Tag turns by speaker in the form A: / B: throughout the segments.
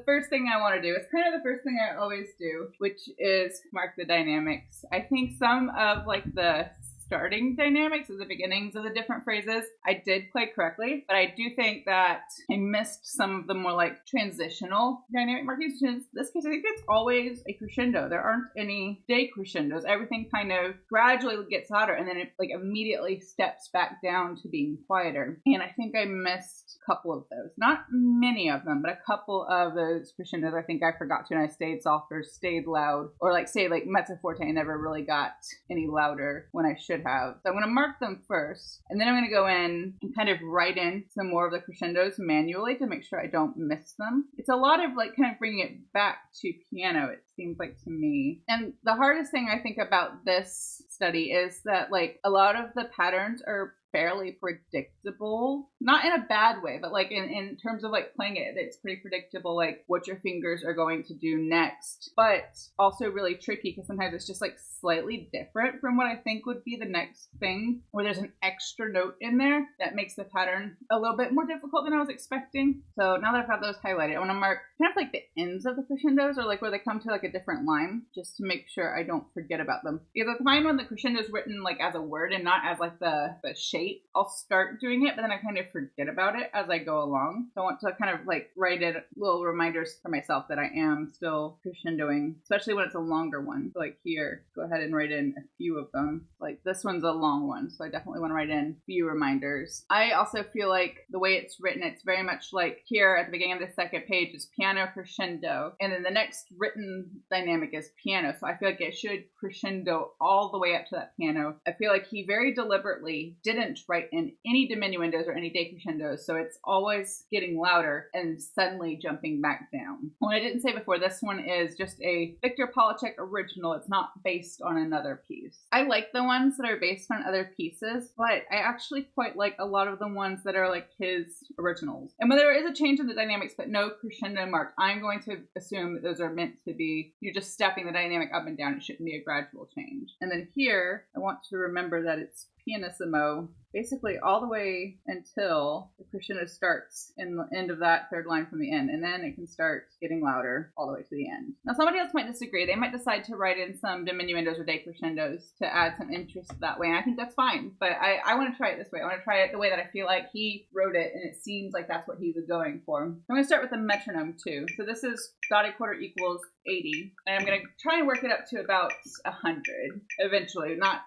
A: first thing I want to do is kind of the first thing I always do, which is mark the dynamics. I think some of like the starting dynamics at the beginnings of the different phrases I did play correctly, but I do think that I missed some of the more like transitional dynamic markings. In this case, I think it's always a crescendo. There aren't any decrescendos. Everything kind of gradually gets louder and then it like immediately steps back down to being quieter. And I think I missed a couple of those. Not many of them, but a couple of those crescendos I think I forgot to, and I stayed soft or stayed loud, or like say like mezzo forte, I never really got any louder when I should have. So I'm going to mark them first, and then I'm going to go in and kind of write in some more of the crescendos manually to make sure I don't miss them. It's a lot of like kind of bringing it back to piano, it seems like to me. And the hardest thing I think about this study is that like a lot of the patterns are fairly predictable, not in a bad way, but like in terms of like playing it, it's pretty predictable, like what your fingers are going to do next, but also really tricky because sometimes it's just like slightly different from what I think would be the next thing, where there's an extra note in there that makes the pattern a little bit more difficult than I was expecting. So now that I've got those highlighted, I want to mark kind of like the ends of the crescendos, or like where they come to like a different line, just to make sure I don't forget about them. Because I find when the crescendo is written like as a word and not as like the shape, I'll start doing it, but then I kind of forget about it as I go along. So I want to kind of like write in little reminders for myself that I am still crescendoing, especially when it's a longer one. So like here, go ahead and write in a few of them. Like this one's a long one, so I definitely want to write in a few reminders. I also feel like the way it's written, it's very much like here at the beginning of the second page is piano crescendo, and then the next written dynamic is piano. So I feel like it should crescendo all the way up to that piano. I feel like he very deliberately didn't write in any diminuendos or any decrescendos, so it's always getting louder and suddenly jumping back down. What I didn't say before, this one is just a Victor Polatschek original. It's not based on another piece. I like the ones that are based on other pieces, but I actually quite like a lot of the ones that are like his originals. And when there is a change in the dynamics but no crescendo mark, I'm going to assume that those are meant to be, you're just stepping the dynamic up and down. It shouldn't be a gradual change. And then here, I want to remember that it's pianissimo basically all the way until the crescendo starts in the end of that third line from the end, and then it can start getting louder all the way to the end. Now somebody else might disagree. They might decide to write in some diminuendos or decrescendos to add some interest that way, and I think that's fine, but I want to try it this way. I want to try it the way that I feel like he wrote it, and it seems like that's what he was going for. I'm going to start with the metronome too. So this is dotted quarter equals 80, and I'm going to try and work it up to about 100 eventually, not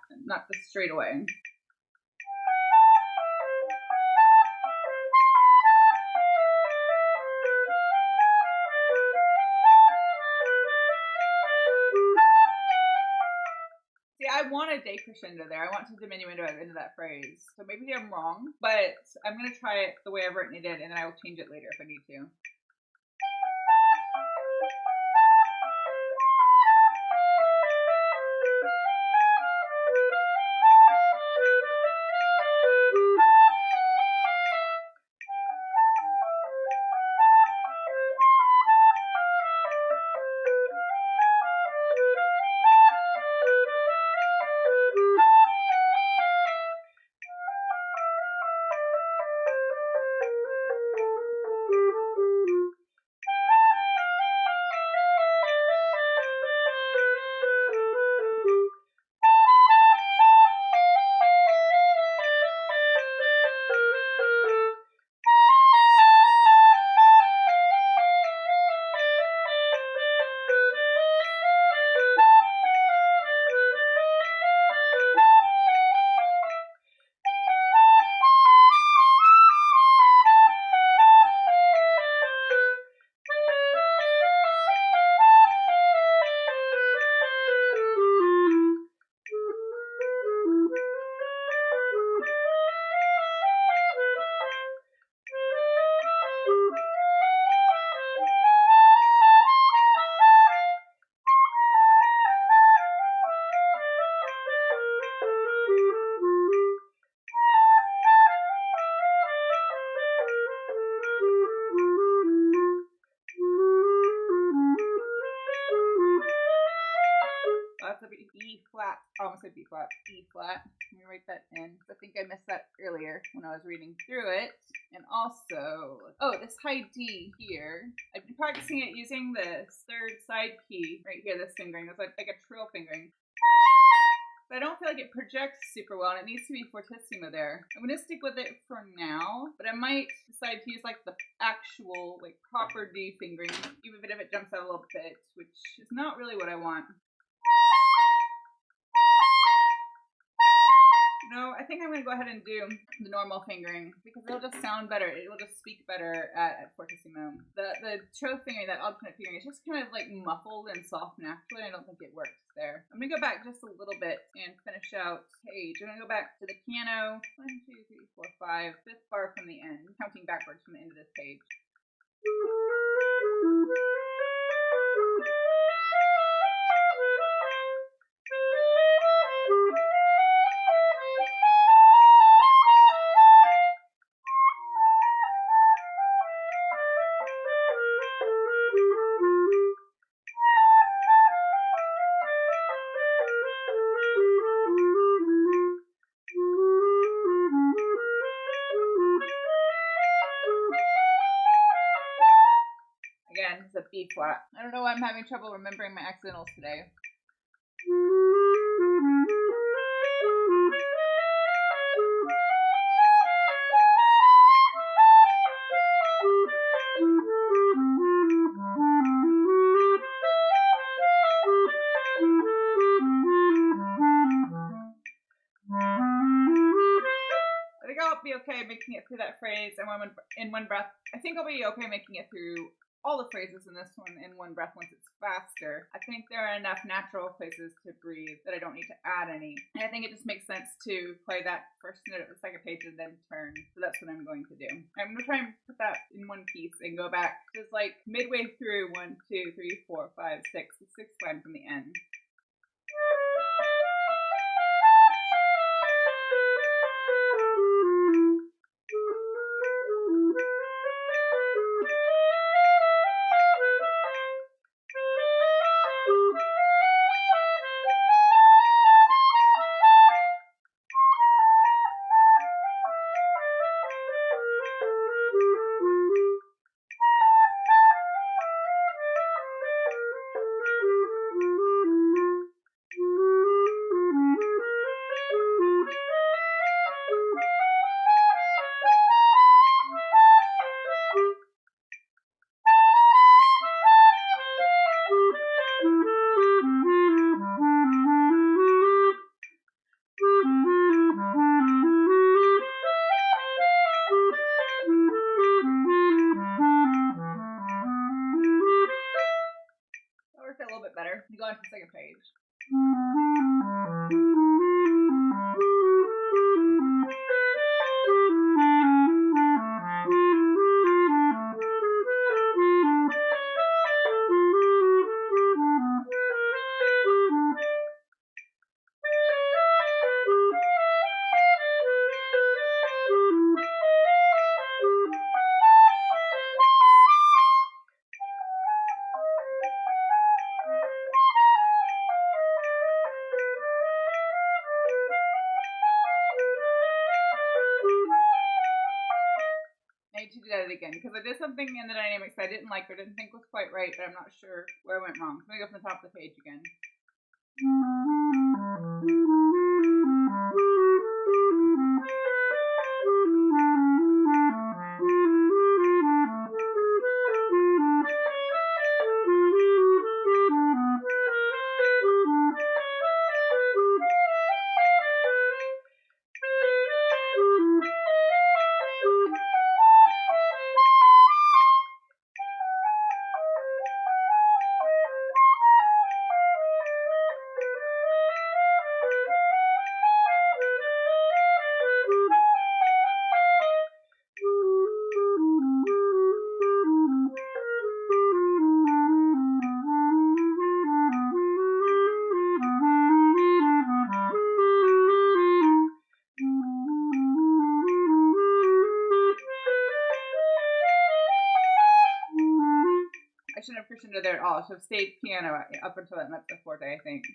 A: just straight away. I want a decrescendo there. I want to diminuendo into that phrase. So maybe I'm wrong, but I'm going to try it the way I've written it in, and I will change it later if I need to. E flat. I almost said B flat. E flat. Let me write that in. I think I missed that earlier when I was reading through it. And also, oh, this high D here. I've been practicing it using this third side key right here, this fingering. It's like a trill fingering. But I don't feel like it projects super well, and it needs to be fortissimo there. I'm gonna stick with it for now, but I might decide to use like the actual, like proper D fingering, even if it jumps out a little bit, which is not really what I want. No, I think I'm going to go ahead and do the normal fingering because it'll just sound better. It will just speak better at fortissimo. The trill fingering, that alternate fingering, it's just kind of like muffled and soft naturally. I don't think it works there. I'm going to go back just a little bit and finish out page. I'm going to go back to the piano. 1, 2, 3, 4, 5, fifth bar from the end, counting backwards from the end of this page. Again, it's a B flat. I don't know why I'm having trouble remembering my accidentals today. I think I'll be okay making it through that phrase in one breath. I think I'll be okay making it through all the phrases in this one in one breath once it's faster. I think there are enough natural places to breathe that I don't need to add any. And I think it just makes sense to play that first note of the second page and then turn. So that's what I'm going to do. I'm going to try and put that in one piece and go back just like midway through 1, 2, 3, 4, 5, 6, the sixth line from the end. A little bit better. Go on to the second page. I need to do that again because I did something in the dynamics I didn't like or didn't think was quite right, but I'm not sure where I went wrong. So I'm going to go from the top of the page again. I shouldn't have pushed into there at all. I should have stayed piano up until that mezzo forte, I think.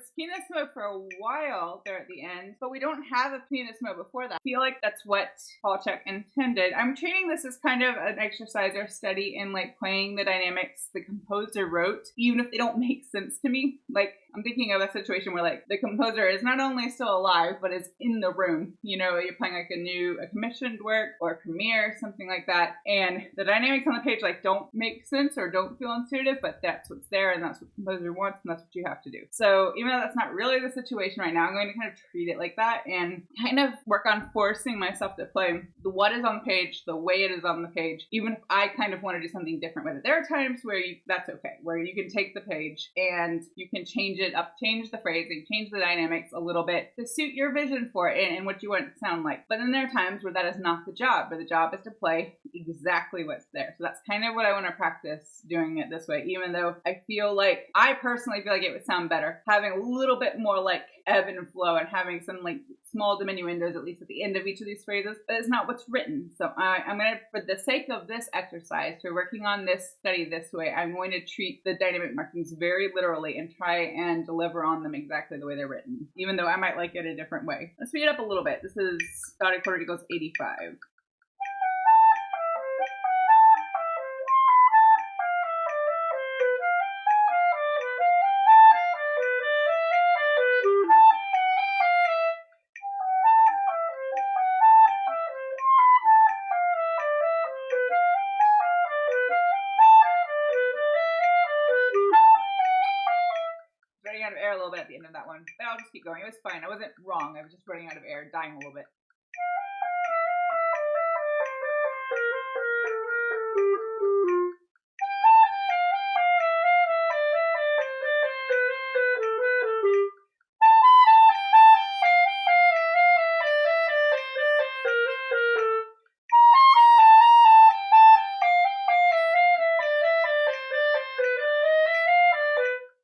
A: it's pianissimo for a while there at the end, but we don't have a pianissimo before that. I feel like that's what Polatschek intended. I'm treating this as kind of an exercise or study in like playing the dynamics the composer wrote, even if they don't make sense to me. Like, I'm thinking of a situation where like the composer is not only still alive, but is in the room. You know, you're playing like a commissioned work or a premiere, something like that. And the dynamics on the page like don't make sense or don't feel intuitive, but that's what's there and that's what the composer wants and that's what you have to do. So even though that's not really the situation right now, I'm going to kind of treat it like that and kind of work on forcing myself to play the what is on the page, the way it is on the page, even if I kind of want to do something different with it. There are times where that's okay, where you can take the page and you can change it up, change the phrasing, change the dynamics a little bit to suit your vision for it and what you want it to sound like. But then there are times where that is not the job, where the job is to play exactly what's there. So that's kind of what I want to practice doing it this way, even though I personally feel like it would sound better having a little bit more like ebb and flow and having some like small diminuendos at least at the end of each of these phrases, but it's not what's written. So I'm going to, for the sake of this exercise, for working on this study this way, I'm going to treat the dynamic markings very literally and try and deliver on them exactly the way they're written, even though I might like it a different way. Let's speed it up a little bit. This is dotted quarter equals 85. Running out of air a little bit at the end of that one, but I'll just keep going. It was fine. I wasn't wrong. I was just running out of air, dying a little bit.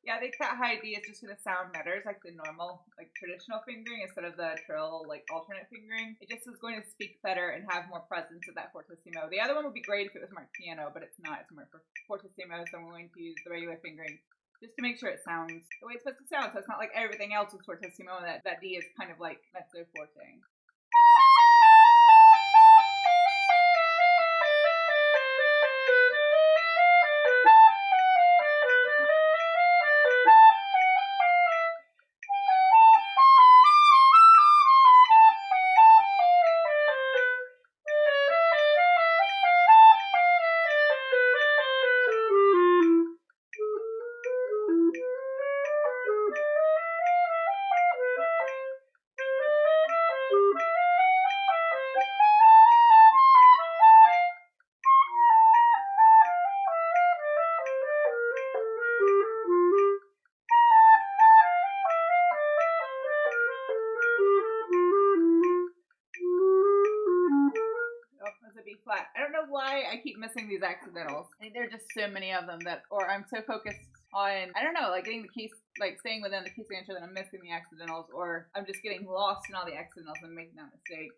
A: I think that high D is just going to sound better. It's like the normal, like traditional fingering instead of the trill, like alternate fingering. It just is going to speak better and have more presence of that fortissimo. The other one would be great if it was marked piano, but it's not. It's marked for fortissimo, so I'm going to use the regular fingering just to make sure it sounds the way it's supposed to sound. So it's not like everything else is fortissimo and that D is kind of like mezzo forte. Flat. I don't know why I keep missing these accidentals. I think there are just so many of them or I'm so focused on, I don't know, like getting the key, like staying within the key signature that I'm missing the accidentals, or I'm just getting lost in all the accidentals and making that mistake.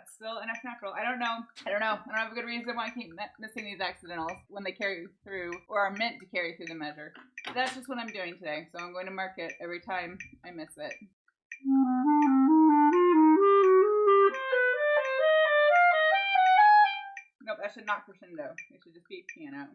A: Still an F natural. I don't know. I don't have a good reason why I keep missing these accidentals when they carry through or are meant to carry through the measure. But that's just what I'm doing today. So I'm going to mark it every time I miss it. should not crescendo. It should just be piano.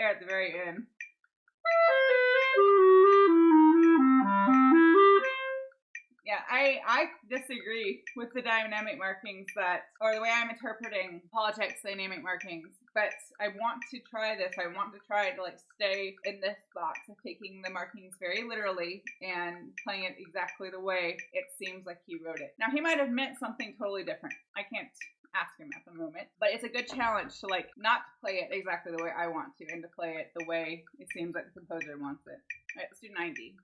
A: At the very end. Yeah, I disagree with the dynamic markings or the way I'm interpreting Polatschek's dynamic markings, but I want to try this. I want to try to stay in this box of taking the markings very literally and playing it exactly the way it seems like he wrote it. Now, he might have meant something totally different. I can't ask him at the moment, but it's a good challenge to not play it exactly the way I want to and to play it the way it seems like the composer wants it. All right, let's do 90.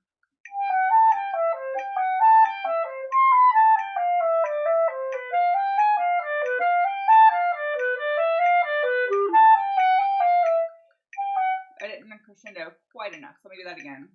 A: I didn't crescendo quite enough, so let me do that again.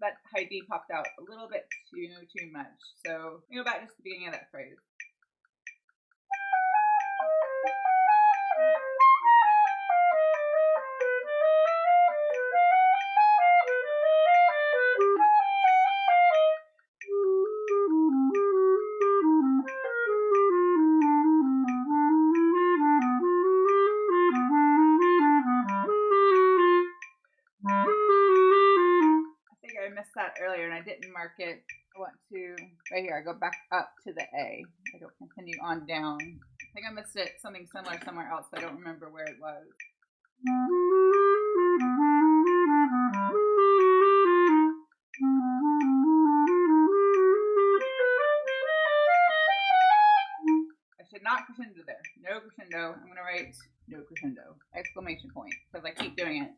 A: That high D popped out a little bit too much. So let me go back just to the beginning of that phrase. I missed that earlier and I didn't mark it. I want to, right here, I go back up to the A. I don't continue on down. I think I missed it, something similar somewhere else, but I don't remember where it was. I should not crescendo write no crescendo, exclamation point, because I keep doing it.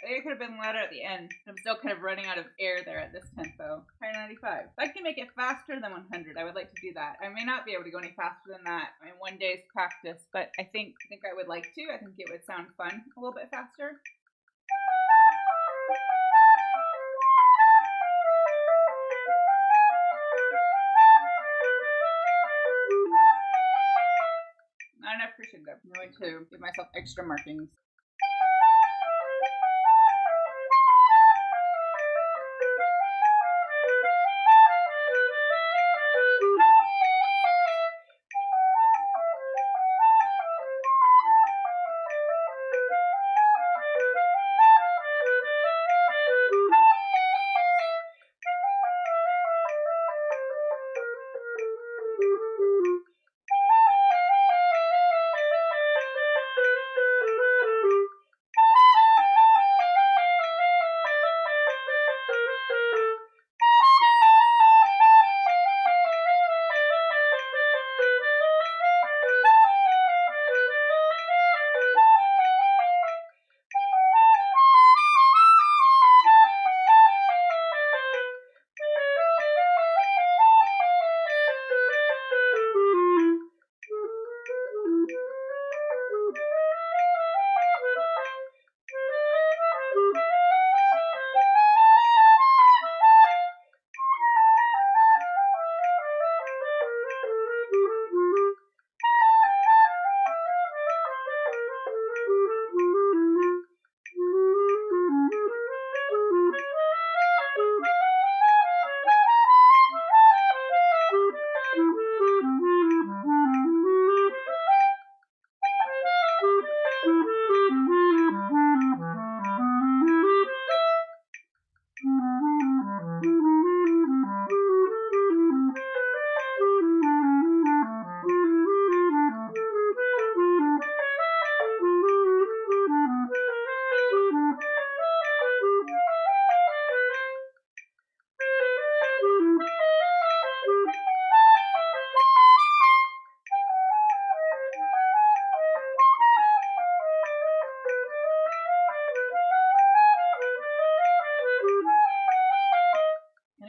A: It could have been louder at the end. I'm still kind of running out of air there at this tempo. Try 95. If I can make it faster than 100, I would like to do that. I may not be able to go any faster than that in one day's practice, but I think I would like to. I think it would sound fun a little bit faster. Not enough crescendo. I'm going to give myself extra markings.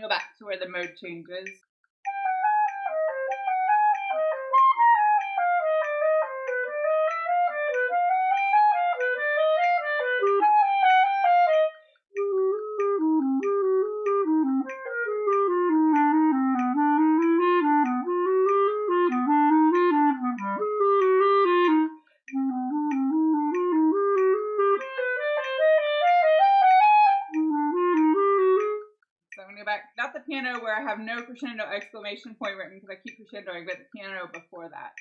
A: Go back to where the mode changes. Back, not the piano where I have no crescendo exclamation point written because I keep crescendoing, but the piano before that.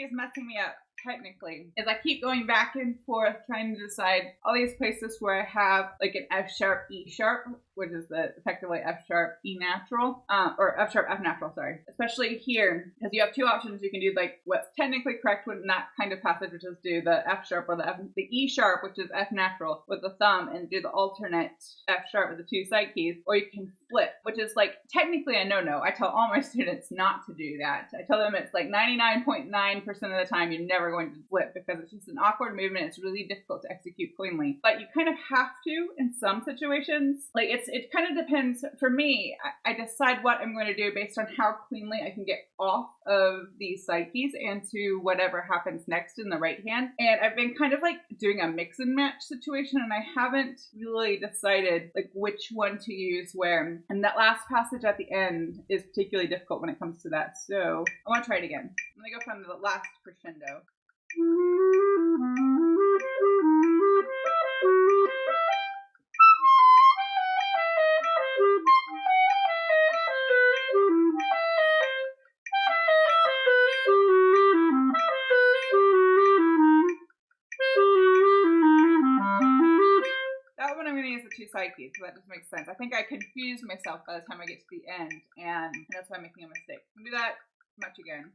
A: is messing me up technically is I keep going back and forth trying to decide all these places where I have like an F sharp, E sharp, which is the effectively F sharp, E natural, or F sharp, F natural, sorry. Especially here, because you have two options. You can do like what's technically correct in that kind of passage, which is do the F sharp or the E sharp, which is F natural with the thumb, and do the alternate F sharp with the two side keys, or you can flip, which is like technically a no-no. I tell all my students not to do that. I tell them it's like 99.9% of the time you're never going to flip because it's just an awkward movement. It's really difficult to execute cleanly, but you kind of have to in some situations. Like it kind of depends. For me, I decide what I'm going to do based on how cleanly I can get off of these side keys and to whatever happens next in the right hand. And I've been kind of like doing a mix and match situation, and I haven't really decided like which one to use where. And that last passage at the end is particularly difficult when it comes to that. So I want to try it again. I'm going to go from the last crescendo. That one I'm going to use the two side keys, so that just makes sense. I think I confuse myself by the time I get to the end, and that's why I'm making a mistake. I'm going to do that much again.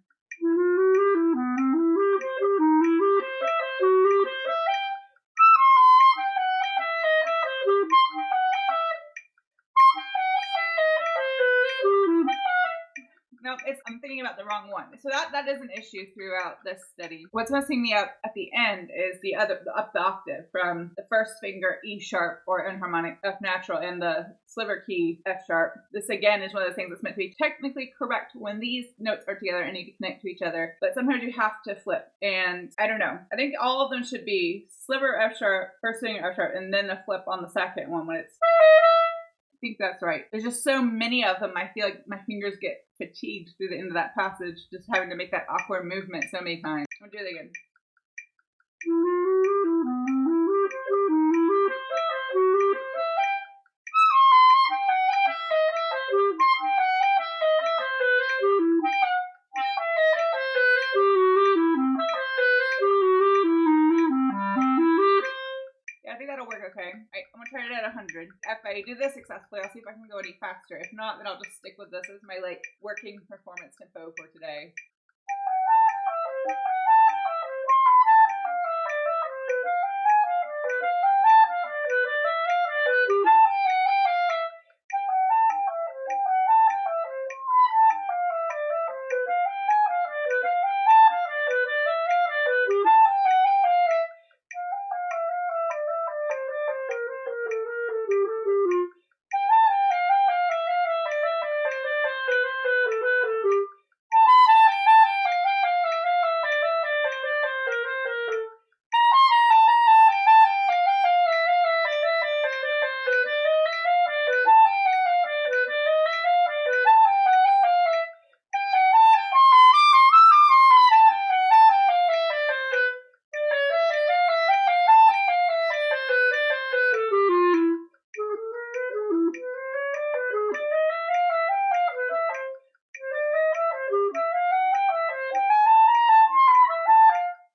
A: No, I'm thinking about the wrong one. So that is an issue throughout this study. What's messing me up at the end is the up the octave from the first finger E sharp or enharmonic F natural and the sliver key F sharp. This again is one of those things that's meant to be technically correct when these notes are together and need to connect to each other, but sometimes you have to flip. And I don't know. I think all of them should be sliver F sharp, first finger F sharp, and then a flip on the second one when it's. I think that's right. There's just so many of them. I feel like my fingers get fatigued through the end of that passage, just having to make that awkward movement so many times. I'll do it again. Yeah, I think that'll work okay. I'm gonna try it at 100. If I do this successfully, I'll see if I can go any faster. If not, then I'll just stick with this as my like working performance tempo for today.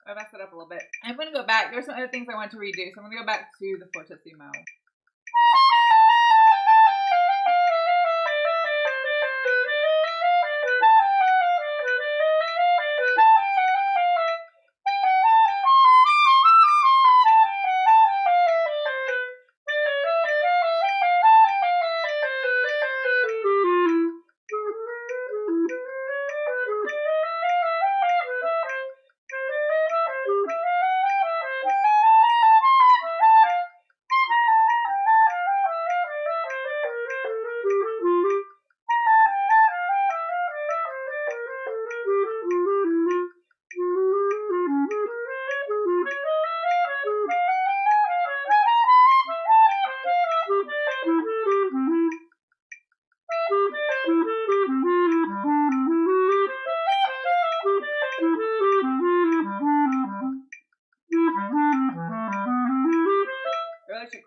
A: I messed it up a little bit. I'm going to go back. There's some other things I want to redo, so I'm going to go back to the fortissimo.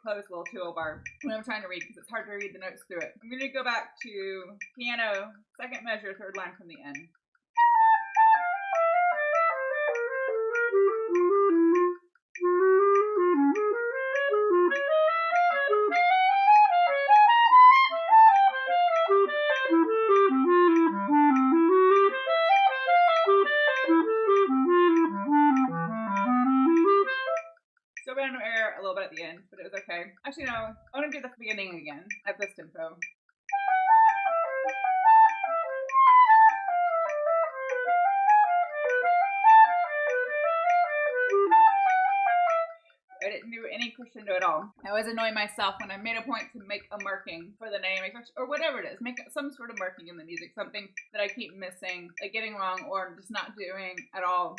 A: Close a little two bar when I'm trying to read because it's hard to read the notes through it. I'm going to go back to piano, second measure, third line from the end. So random error a little bit at the end, but it was okay. Actually, no, I want to do the beginning again at this tempo. I didn't do any crescendo at all. I always annoy myself when I made a point to make a marking for the dynamic or whatever it is. Make some sort of marking in the music, something that I keep missing, like getting wrong or just not doing at all.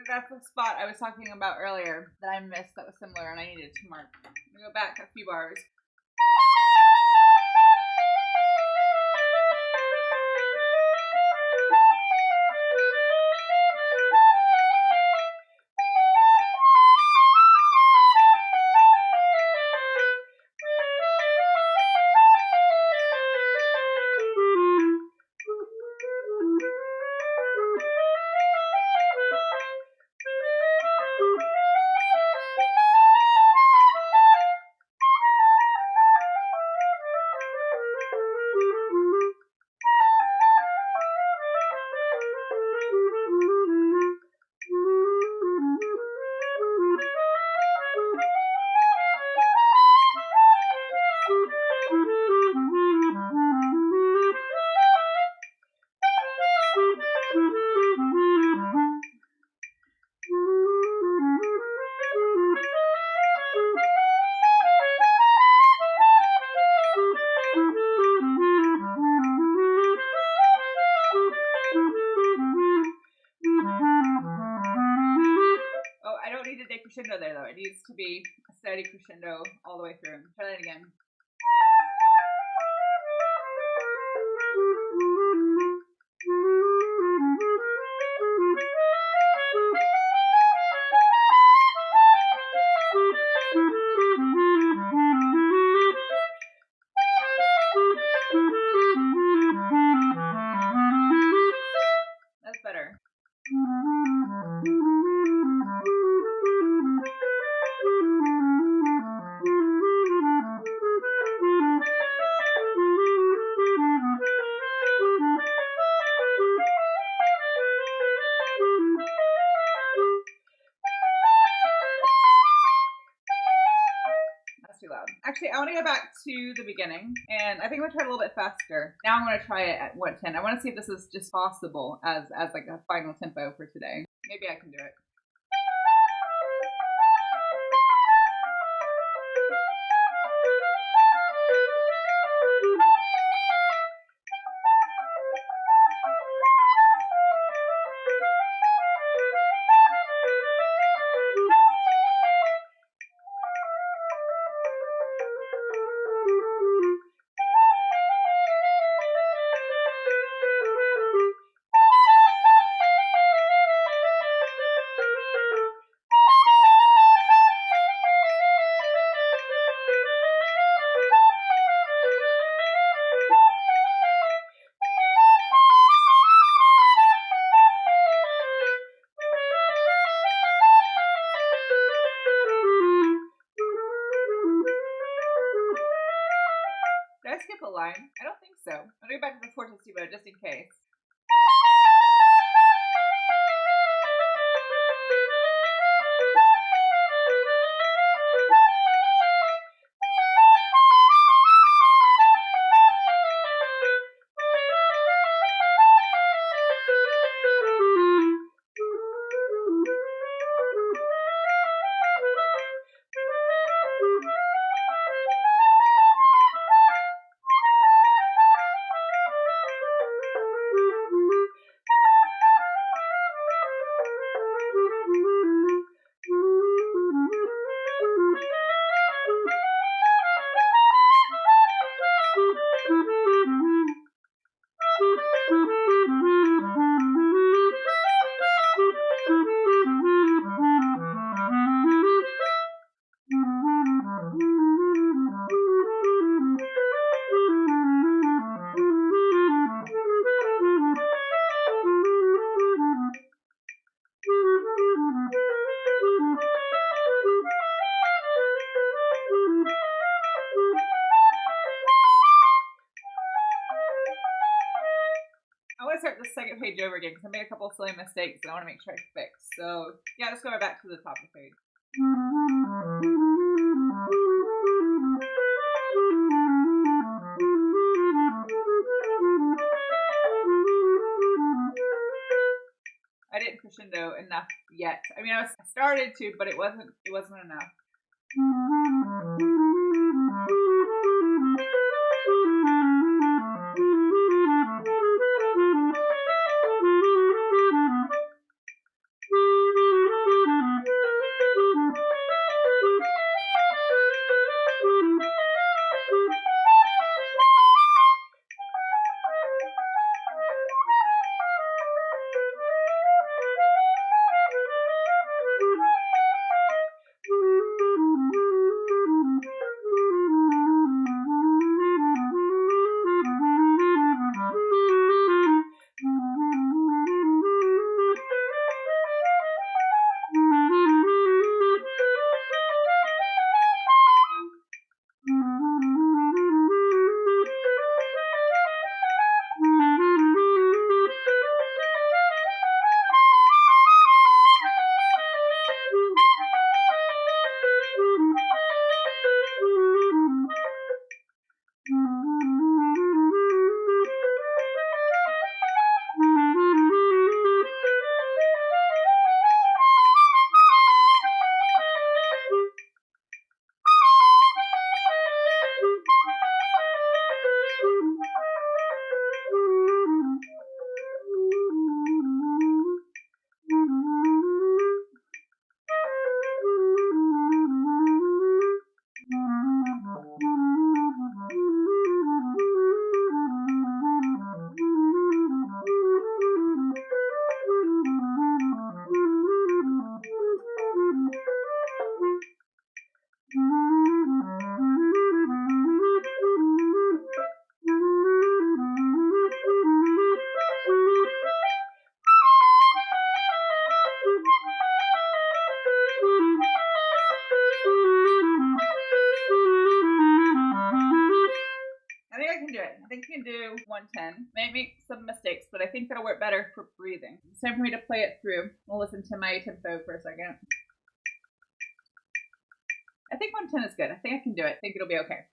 A: That's the spot I was talking about earlier that I missed that was similar and I needed to mark. I'm gonna go back a few bars. Crescendo there though. It needs to be a steady crescendo all the way through. Try that again. That's better. Too loud. Actually, I want to go back to the beginning, and I think I'm gonna try it a little bit faster. Now I'm gonna try it at 110. I want to see if this is just possible as like a final tempo for today. Maybe I can do it. Did I skip a line? I don't think so. I'll go back to the fortissimo just in case. to start the second page over again because I made a couple of silly mistakes and I want to make sure I fix. So yeah, let's go right back to the top of the page. I didn't crescendo enough yet. I mean, I started to, but it wasn't enough. I think you can do 110. Might make some mistakes, but I think that'll work better for breathing. It's time for me to play it through. We'll listen to my tempo for a second. I think 110 is good. I think I can do it. I think it'll be okay.